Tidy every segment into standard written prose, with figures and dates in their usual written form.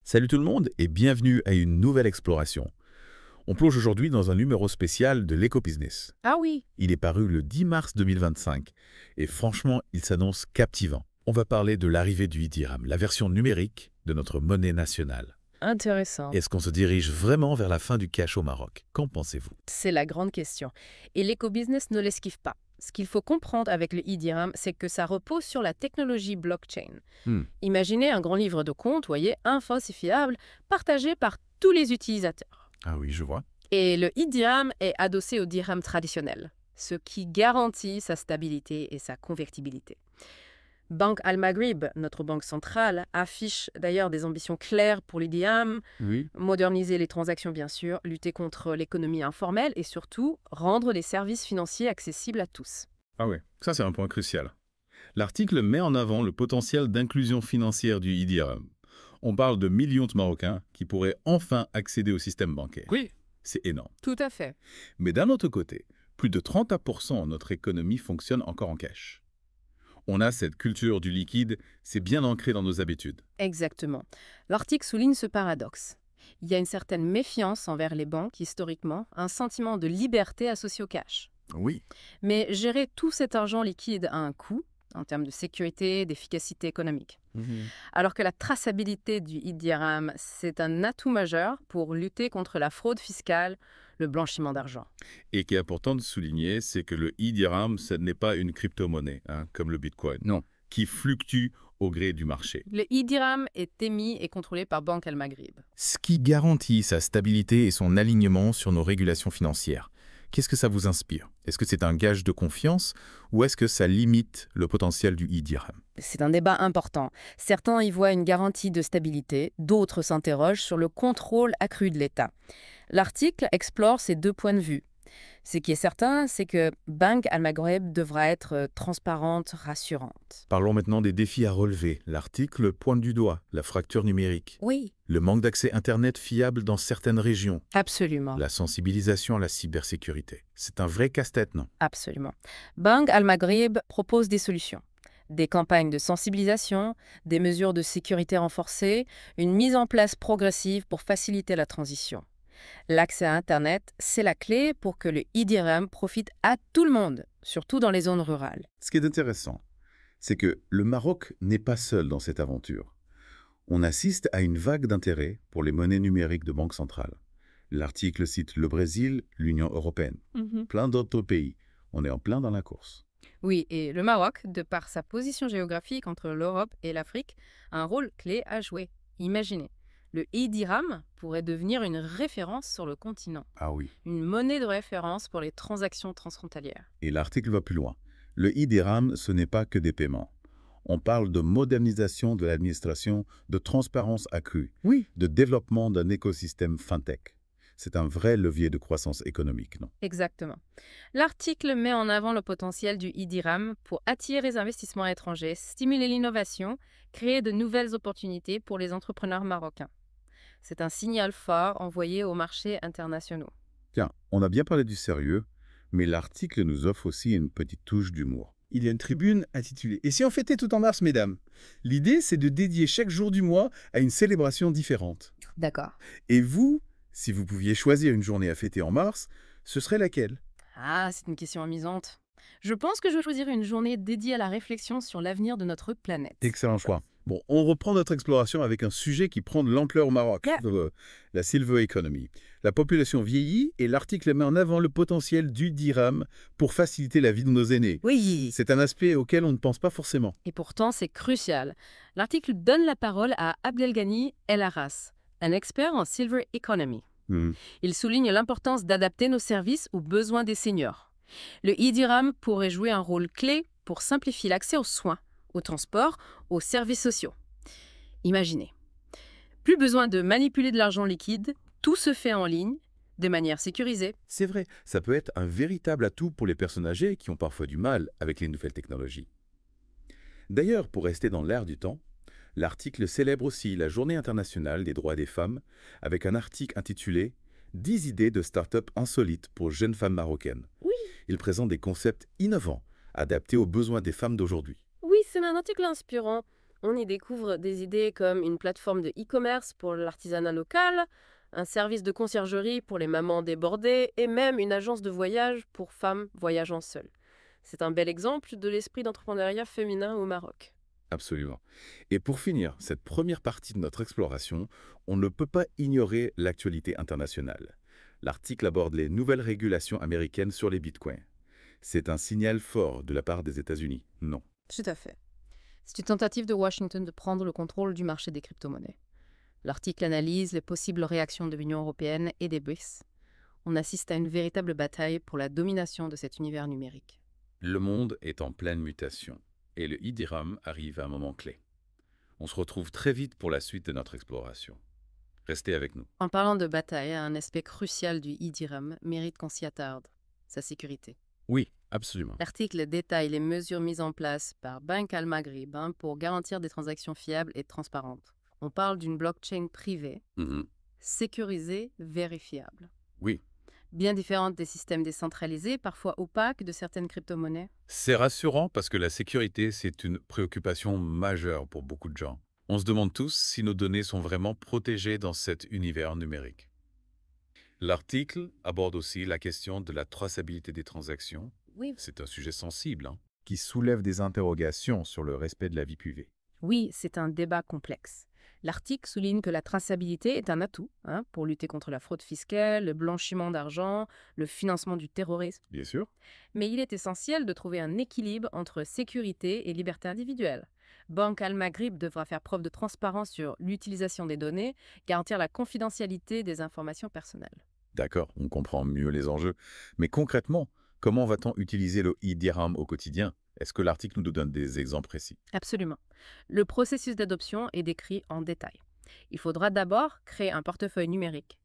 Salut tout le monde et bienvenue à une nouvelle exploration. On plonge aujourd'hui dans un numéro spécial de l'Eco-Business. Ah oui, Il est paru le 10 mars 2025 et franchement, il s'annonce captivant. On va parler de l'arrivée du e-dirham, la version numérique de notre monnaie nationale. intéressant. Est-ce qu'on se dirige vraiment vers la fin du cash au Maroc? Qu'en pensez-vous? C'est la grande question. Et l'éco-business ne l'esquive pas. Ce qu'il faut comprendre avec le e-dirham, c'est que ça repose sur la technologie blockchain. Hmm. Imaginez un grand livre de comptes, voyez, infalsifiable, partagé par tous les utilisateurs. Ah oui, je vois. Et le e-dirham est adossé au dirham traditionnel, ce qui garantit sa stabilité et sa convertibilité. Banque Al-Maghrib, notre banque centrale, affiche d'ailleurs des ambitions claires pour l'e-dirham, Oui. moderniser les transactions bien sûr, lutter contre l'économie informelle et surtout rendre les services financiers accessibles à tous. Ah ouais, ça c'est un point crucial. L'article met en avant le potentiel d'inclusion financière du e-dirham. On parle de millions de Marocains qui pourraient enfin accéder au système bancaire. Oui, C'est énorme. tout à fait. Mais d'un autre côté, plus de 30% de notre économie fonctionne encore en cash. On a cette culture du liquide, c'est bien ancré dans nos habitudes. Exactement. L'article souligne ce paradoxe. Il y a une certaine méfiance envers les banques historiquement, un sentiment de liberté associé au cash. Oui. Mais gérer tout cet argent liquide a un coût en termes de sécurité, d'efficacité économique. Alors que la traçabilité du e-dirham, c'est un atout majeur pour lutter contre la fraude fiscale, le blanchiment d'argent. Et qui est important de souligner, c'est que le e-dirham, ce n'est pas une crypto-monnaie, comme le Bitcoin. Non. Qui fluctue au gré du marché. Le e-dirham est émis et contrôlé par Banque Al-Maghrib. Ce qui garantit sa stabilité et son alignement sur nos régulations financières. Qu'est-ce que ça vous inspire? Est-ce que c'est un gage de confiance ou est-ce que ça limite le potentiel du e-dirham? C'est un débat important. Certains y voient une garantie de stabilité, d'autres s'interrogent sur le contrôle accru de l'État. L'article explore ces deux points de vue. Ce qui est certain, c'est que Banque Al-Maghrib devra être transparente, rassurante. Parlons maintenant des défis à relever. L'article pointe du doigt la fracture numérique, Oui, le manque d'accès Internet fiable dans certaines régions, absolument. la sensibilisation à la cybersécurité. C'est un vrai casse-tête, non? Absolument. Banque Al-Maghrib propose des solutions. Des campagnes de sensibilisation, des mesures de sécurité renforcées, une mise en place progressive pour faciliter la transition. L'accès à Internet, c'est la clé pour que le e-dirham profite à tout le monde, surtout dans les zones rurales. Ce qui est intéressant, c'est que le Maroc n'est pas seul dans cette aventure. On assiste à une vague d'intérêt pour les monnaies numériques de banque centrale. L'article cite le Brésil, l'Union européenne, plein d'autres pays. On est en plein dans la course. Oui, et le Maroc, de par sa position géographique entre l'Europe et l'Afrique, a un rôle clé à jouer. Imaginez, le e-dirham pourrait devenir une référence sur le continent, Ah oui. une monnaie de référence pour les transactions transfrontalières. Et l'article va plus loin. Le e-dirham, ce n'est pas que des paiements. On parle de modernisation de l'administration, de transparence accrue, Oui. de développement d'un écosystème fintech. C'est un vrai levier de croissance économique, non? Exactement. L'article met en avant le potentiel du e-dirham pour attirer les investissements étrangers, stimuler l'innovation, créer de nouvelles opportunités pour les entrepreneurs marocains. C'est un signal fort envoyé aux marchés internationaux. Tiens, on a bien parlé du sérieux, mais l'article nous offre aussi une petite touche d'humour. Il y a une tribune intitulée « Et si on fêtait tout en mars, mesdames ?» L'idée, c'est de dédier chaque jour du mois à une célébration différente. D'accord. Et vous, si vous pouviez choisir une journée à fêter en mars, ce serait laquelle? Ah, c'est une question amusante. Je pense que je choisirai une journée dédiée à la réflexion sur l'avenir de notre planète. Excellent choix. Bon, on reprend notre exploration avec un sujet qui prend de l'ampleur au Maroc, Yeah. la silver economy. La population vieillit et l'article met en avant le potentiel du dirham pour faciliter la vie de nos aînés. Oui. C'est un aspect auquel on ne pense pas forcément. Et pourtant, c'est crucial. L'article donne la parole à Abdelghani El Arras, un expert en silver economy. Il souligne l'importance d'adapter nos services aux besoins des seniors. Le e-dirham pourrait jouer un rôle clé pour simplifier l'accès aux soins, au transport, aux services sociaux. Imaginez. Plus besoin de manipuler de l'argent liquide, tout se fait en ligne, de manière sécurisée. C'est vrai, ça peut être un véritable atout pour les personnes âgées qui ont parfois du mal avec les nouvelles technologies. D'ailleurs, pour rester dans l'air du temps, l'article célèbre aussi la Journée internationale des droits des femmes avec un article intitulé « 10 idées de start-up insolites pour jeunes femmes marocaines ». Oui. Il présente des concepts innovants, adaptés aux besoins des femmes d'aujourd'hui. Oui, c'est un article inspirant. On y découvre des idées comme une plateforme de e-commerce pour l'artisanat local, un service de conciergerie pour les mamans débordées et même une agence de voyage pour femmes voyageant seules. C'est un bel exemple de l'esprit d'entrepreneuriat féminin au Maroc. Absolument. Et pour finir cette première partie de notre exploration, on ne peut pas ignorer l'actualité internationale. L'article aborde les nouvelles régulations américaines sur les bitcoins. C'est un signal fort de la part des États-Unis, non? Tout à fait. C'est une tentative de Washington de prendre le contrôle du marché des crypto-monnaies. L'article analyse les possibles réactions de l'Union européenne et des BRICS. On assiste à une véritable bataille pour la domination de cet univers numérique. Le monde est en pleine mutation et le e-dirham arrive à un moment clé. On se retrouve très vite pour la suite de notre exploration. Restez avec nous. En parlant de bataille, un aspect crucial du e-dirham mérite qu'on s'y attarde, sa sécurité. Oui, absolument. L'article détaille les mesures mises en place par Bank Al-Maghrib pour garantir des transactions fiables et transparentes. On parle d'une blockchain privée, sécurisée, vérifiable. Oui. Bien différente des systèmes décentralisés, parfois opaques, de certaines crypto-monnaies. C'est rassurant parce que la sécurité, c'est une préoccupation majeure pour beaucoup de gens. On se demande tous si nos données sont vraiment protégées dans cet univers numérique. L'article aborde aussi la question de la traçabilité des transactions. Oui. C'est un sujet sensible, Qui soulève des interrogations sur le respect de la vie privée. Oui, c'est un débat complexe. L'article souligne que la traçabilité est un atout pour lutter contre la fraude fiscale, le blanchiment d'argent, le financement du terrorisme. Bien sûr. Mais il est essentiel de trouver un équilibre entre sécurité et liberté individuelle. Bank Al-Maghrib devra faire preuve de transparence sur l'utilisation des données, garantir la confidentialité des informations personnelles. D'accord, on comprend mieux les enjeux. Mais concrètement, comment va-t-on utiliser le e-dirham au quotidien? Est-ce que l'article nous donne des exemples précis? Absolument. Le processus d'adoption est décrit en détail. Il faudra d'abord créer un portefeuille numérique,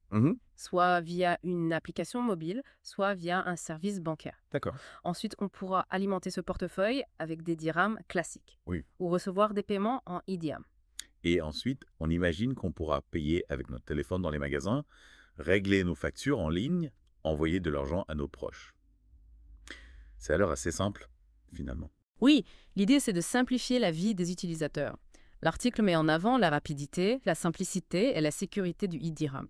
soit via une application mobile, soit via un service bancaire. D'accord. Ensuite, on pourra alimenter ce portefeuille avec des dirhams classiques ou recevoir des paiements en e-dirham. Et ensuite, on imagine qu'on pourra payer avec notre téléphone dans les magasins, régler nos factures en ligne, envoyer de l'argent à nos proches. Ça a l'air assez simple, finalement. Oui, l'idée c'est de simplifier la vie des utilisateurs. L'article met en avant la rapidité, la simplicité et la sécurité du e-dirham.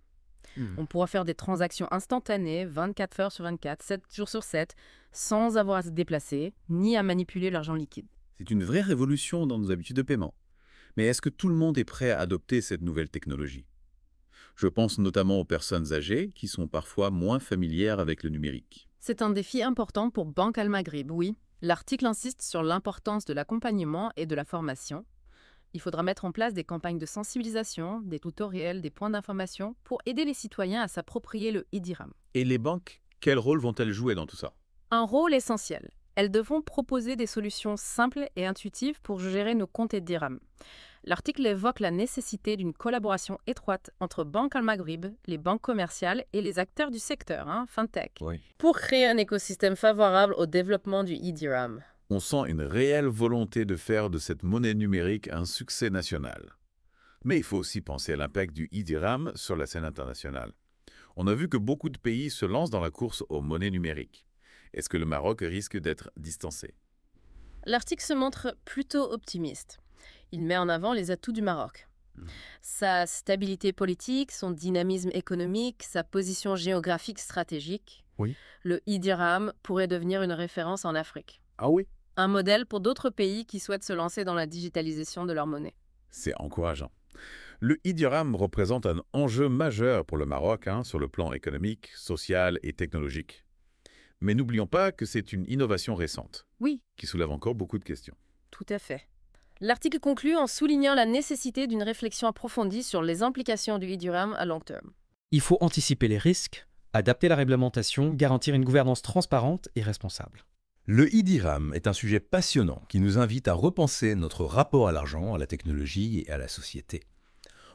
On pourra faire des transactions instantanées, 24 heures sur 24, 7 jours sur 7, sans avoir à se déplacer, ni à manipuler l'argent liquide. C'est une vraie révolution dans nos habitudes de paiement. Mais est-ce que tout le monde est prêt à adopter cette nouvelle technologie? Je pense notamment aux personnes âgées qui sont parfois moins familières avec le numérique. C'est un défi important pour Bank Al-Maghrib, oui. L'article insiste sur l'importance de l'accompagnement et de la formation. Il faudra mettre en place des campagnes de sensibilisation, des tutoriels, des points d'information pour aider les citoyens à s'approprier le e-dirham. Et les banques, quel rôle vont-elles jouer dans tout ça? Un rôle essentiel. Elles devront proposer des solutions simples et intuitives pour gérer nos comptes e-dirham. L'article évoque la nécessité d'une collaboration étroite entre Bank Al-Maghrib, les banques commerciales et les acteurs du secteur, fintech, pour créer un écosystème favorable au développement du e-dirham. On sent une réelle volonté de faire de cette monnaie numérique un succès national. Mais il faut aussi penser à l'impact du e-dirham sur la scène internationale. On a vu que beaucoup de pays se lancent dans la course aux monnaies numériques. Est-ce que le Maroc risque d'être distancé? L'article se montre plutôt optimiste. Il met en avant les atouts du Maroc. Sa stabilité politique, son dynamisme économique, sa position géographique stratégique. Le e-dirham pourrait devenir une référence en Afrique. Ah oui? Un modèle pour d'autres pays qui souhaitent se lancer dans la digitalisation de leur monnaie. C'est encourageant. Le e-dirham représente un enjeu majeur pour le Maroc sur le plan économique, social et technologique. Mais n'oublions pas que c'est une innovation récente. Oui. Qui soulève encore beaucoup de questions. Tout à fait. L'article conclut en soulignant la nécessité d'une réflexion approfondie sur les implications du e-dirham à long terme. Il faut anticiper les risques, adapter la réglementation, garantir une gouvernance transparente et responsable. Le e-dirham est un sujet passionnant qui nous invite à repenser notre rapport à l'argent, à la technologie et à la société.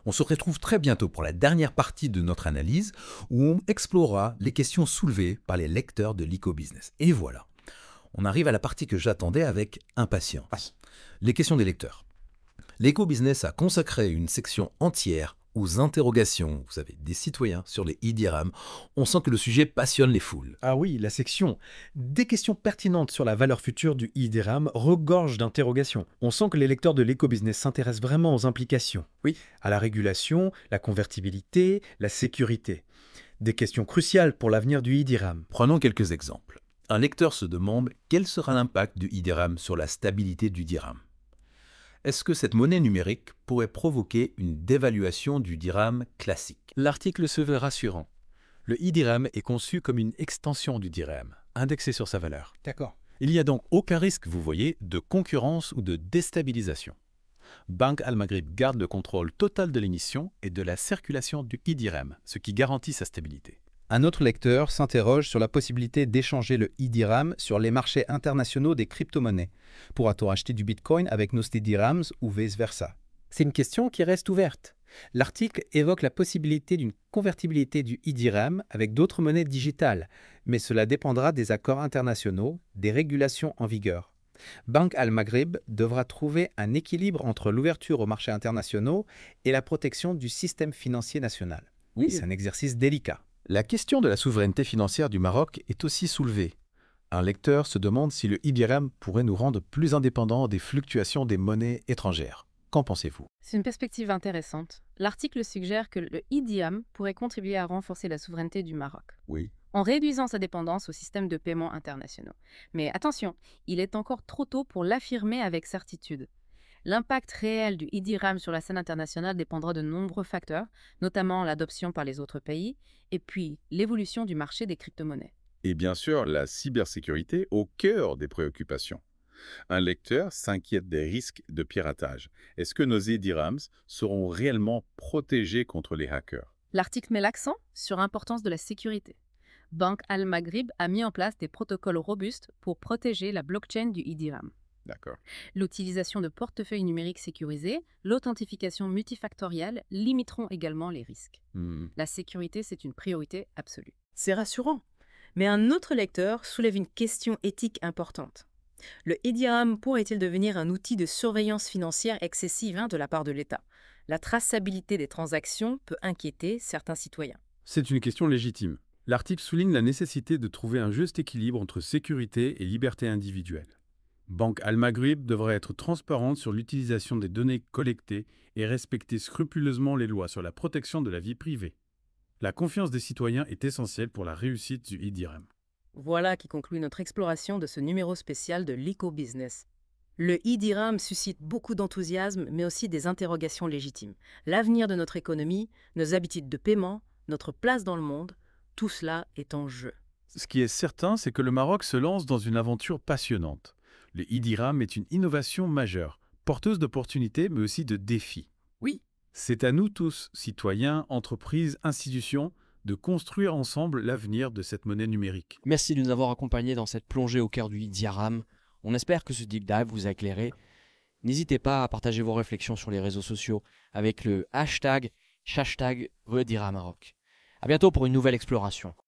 On se retrouve très bientôt pour la dernière partie de notre analyse où on explorera les questions soulevées par les lecteurs de l'Eco-Business. Et voilà, on arrive à la partie que j'attendais avec impatience. Les questions des lecteurs. L'Eco-Business a consacré une section entière aux interrogations, vous savez, des citoyens sur les e-dirhams, on sent que le sujet passionne les foules. Ah oui, la section « Des questions pertinentes sur la valeur future du e-dirham » regorge d'interrogations. On sent que les lecteurs de l'éco-business s'intéressent vraiment aux implications. Oui. À la régulation, la convertibilité, la sécurité. Des questions cruciales pour l'avenir du e-dirham. Prenons quelques exemples. Un lecteur se demande quel sera l'impact du e-dirham sur la stabilité du dirham. Est-ce que cette monnaie numérique pourrait provoquer une dévaluation du dirham classique? L'article se veut rassurant. Le e-dirham est conçu comme une extension du dirham, indexé sur sa valeur. D'accord. Il n'y a donc aucun risque, vous voyez, de concurrence ou de déstabilisation. Banque Al-Maghrib garde le contrôle total de l'émission et de la circulation du e-dirham, ce qui garantit sa stabilité. Un autre lecteur s'interroge sur la possibilité d'échanger le e-dirham sur les marchés internationaux des crypto-monnaies. Pourra-t-on acheter du bitcoin avec nos dirhams ou vice-versa? C'est une question qui reste ouverte. L'article évoque la possibilité d'une convertibilité du e-dirham avec d'autres monnaies digitales, mais cela dépendra des accords internationaux, des régulations en vigueur. Banque Al-Maghrib devra trouver un équilibre entre l'ouverture aux marchés internationaux et la protection du système financier national. Oui, c'est un exercice délicat. La question de la souveraineté financière du Maroc est aussi soulevée. Un lecteur se demande si le e-dirham pourrait nous rendre plus indépendants des fluctuations des monnaies étrangères. Qu'en pensez-vous? C'est une perspective intéressante. L'article suggère que le e-dirham pourrait contribuer à renforcer la souveraineté du Maroc, Oui. en réduisant sa dépendance aux systèmes de paiement internationaux. Mais attention, il est encore trop tôt pour l'affirmer avec certitude. L'impact réel du e-dirham sur la scène internationale dépendra de nombreux facteurs, notamment l'adoption par les autres pays, et puis l'évolution du marché des crypto-monnaies. Et bien sûr, la cybersécurité au cœur des préoccupations. Un lecteur s'inquiète des risques de piratage. Est-ce que nos e-dirhams seront réellement protégés contre les hackers? L'article met l'accent sur l'importance de la sécurité. Banque Al-Maghrib a mis en place des protocoles robustes pour protéger la blockchain du e-dirham. D'accord. L'utilisation de portefeuilles numériques sécurisés, l'authentification multifactorielle limiteront également les risques. La sécurité, c'est une priorité absolue. C'est rassurant. Mais un autre lecteur soulève une question éthique importante. Le e-dirham pourrait-il devenir un outil de surveillance financière excessive de la part de l'État? La traçabilité des transactions peut inquiéter certains citoyens. C'est une question légitime. L'article souligne la nécessité de trouver un juste équilibre entre sécurité et liberté individuelle. Banque Al-Maghrib devrait être transparente sur l'utilisation des données collectées et respecter scrupuleusement les lois sur la protection de la vie privée. La confiance des citoyens est essentielle pour la réussite du e-dirham. Voilà qui conclut notre exploration de ce numéro spécial de l'Eco-Business. Le e-dirham suscite beaucoup d'enthousiasme, mais aussi des interrogations légitimes. L'avenir de notre économie, nos habitudes de paiement, notre place dans le monde, tout cela est en jeu. Ce qui est certain, c'est que le Maroc se lance dans une aventure passionnante. Le e-dirham est une innovation majeure, porteuse d'opportunités mais aussi de défis. Oui. C'est à nous tous, citoyens, entreprises, institutions, de construire ensemble l'avenir de cette monnaie numérique. Merci de nous avoir accompagnés dans cette plongée au cœur du e-dirham. On espère que ce deep dive vous a éclairé. N'hésitez pas à partager vos réflexions sur les réseaux sociaux avec le hashtag #VeDirhamMaroc. À bientôt pour une nouvelle exploration.